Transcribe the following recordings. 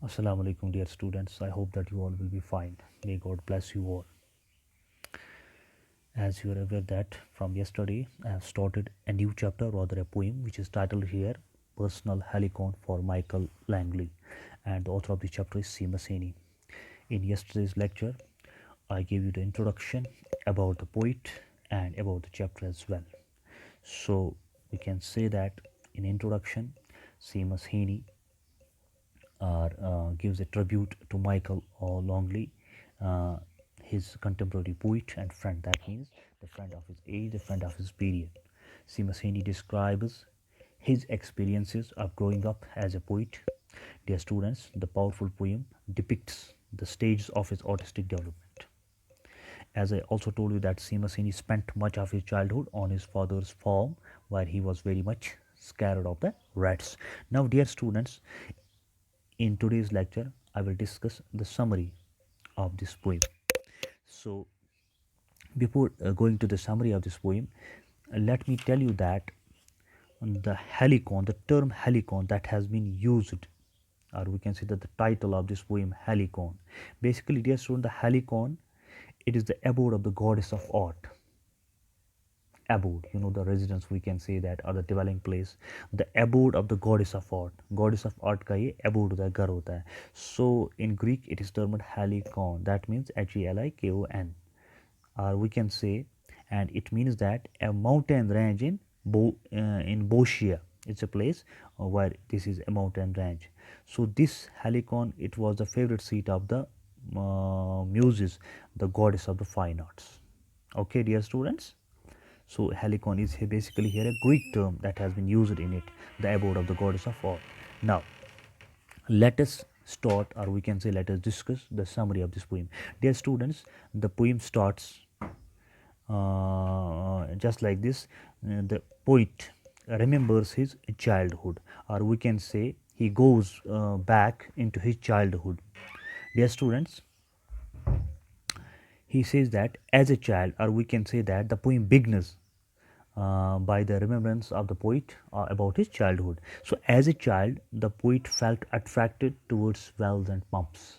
Assalamu alaikum, dear students. I hope that you all will be fine. May God bless you all. As you are aware that from yesterday I have started a new chapter, rather a poem, which is titled here Personal Helicon for Micheal Langley, and the author of the chapter is Seamus Heaney. In yesterday's lecture, I gave you the introduction about the poet and about the chapter as well. So we can say that in introduction, Seamus Heaney gives a tribute to Micheal Langley, uh, his contemporary poet and friend. That means the friend of his age, the friend of his period. Seamus Heaney describes his experiences of growing up as a poet. Dear students, the powerful poem depicts the stages of his artistic development. As I also told you that Seamus Heaney spent much of his childhood on his father's farm, where he was very much scared of the rats. Now, dear students, in today's lecture, I will discuss the summary of this poem. So, before going to the summary of this poem, let me tell you that the helicon, the term helicon that has been used, or we can say that the title of this poem, Helicon. Basically, dear student, the helicon, it is the abode of the goddess of art. Abode, the residence, we can say that, or the dwelling place, the abode of the goddess of art. Goddess of art का ये abode होता है, घर होता है. So in Greek it is termed helicon. That means Helikon, or we can say, and it means that a mountain range in Boschia. It's a place where this is a mountain range. So this Helicon, it was the favorite seat of the muses, the goddess of the fine arts. Okay, dear students. So Helicon is basically here a Greek term that has been used in it, the abode of the goddess of art. Now, let us start, or we can say let us discuss the summary of this poem. Dear students, the poem starts just like this. The poet remembers his childhood, or we can say he goes back into his childhood. Dear students, he says that as a child, or we can say that the poem begins by the remembrance of the poet about his childhood. So, as a child, the poet felt attracted towards wells and pumps.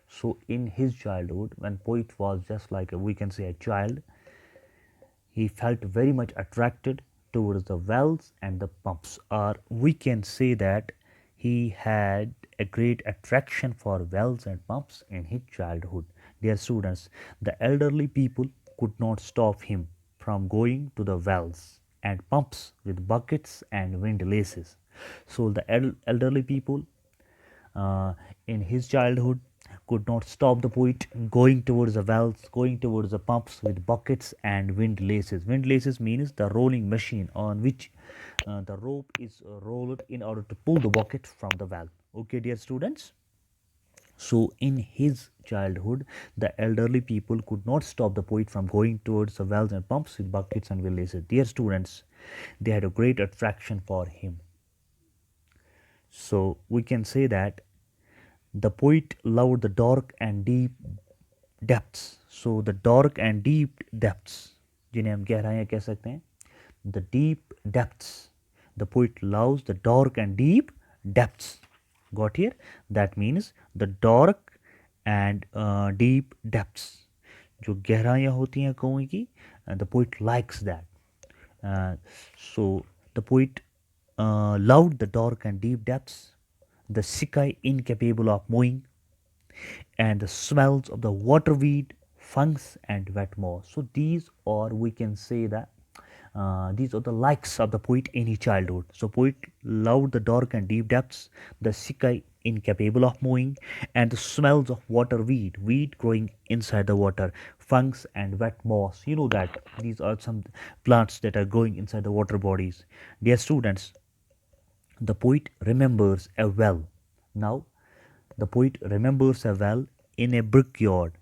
So, in his childhood, when poet was just like we can say a child, he felt very much attracted towards the wells and the pumps, or we can say that he had a great attraction for wells and pumps in his childhood. Dear students, the elderly people could not stop him from going to the wells and pumps with buckets and windlasses. So the elderly people uh, in his childhood could not stop the poet going towards the wells, going towards the pumps with buckets and windlasses. Windlasses means the rolling machine on which the rope is rolled in order to pull the bucket from the well. Okay, dear students. So, in his childhood, the elderly people could not stop the poet from going towards the wells and pumps with buckets and windlasses. Dear students, they had a great attraction for him. So, we can say that the poet loved the dark and deep depths. So the dark and deep depths, जिन्हें हम गहराइयाँ कह सकते हैं, the deep depths. The poet loves the dark and deep depths. Got here? That means the dark and deep depths. जो गहराइयाँ होती हैं कुएं की, the poet likes that. So the poet loved the dark and deep depths, the sky incapable of moving, and the smells of the waterweed, fungus, and wet moss. So these are, we can say that these are the likes of the poet in his childhood. So poet loved the dark and deep depths, the sky incapable of moving, and the smells of waterweed, weed growing inside the water, fungus and wet moss. You know that these are some plants that are growing inside the water bodies. Dear students, the poet remembers a well. Now, the poet remembers a well in a brickyard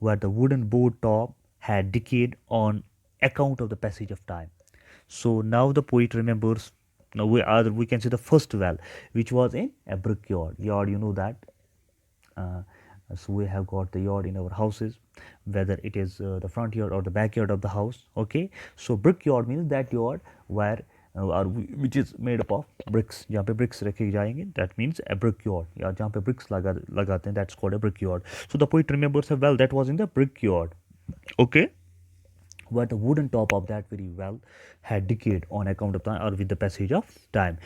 where the wooden board top had decayed on account of the passage of time. So now the poet remembers. Now we can say the first well, which was in a brickyard. Yard, you know that. Uh, so we have got the yard in our houses, whether it is the front yard or the backyard of the house. Okay, so brickyard means that yard where और which is made up of BRICS, जहाँ पे BRICS रखे जाएंगे that means A brick yard, या जहाँ पे BRICS लगाते हैं that's called a brick yard. So the poet remembers a well that was in the brick yard. Okay, but the wooden top of that very well had decayed on account of time or with the passage of time.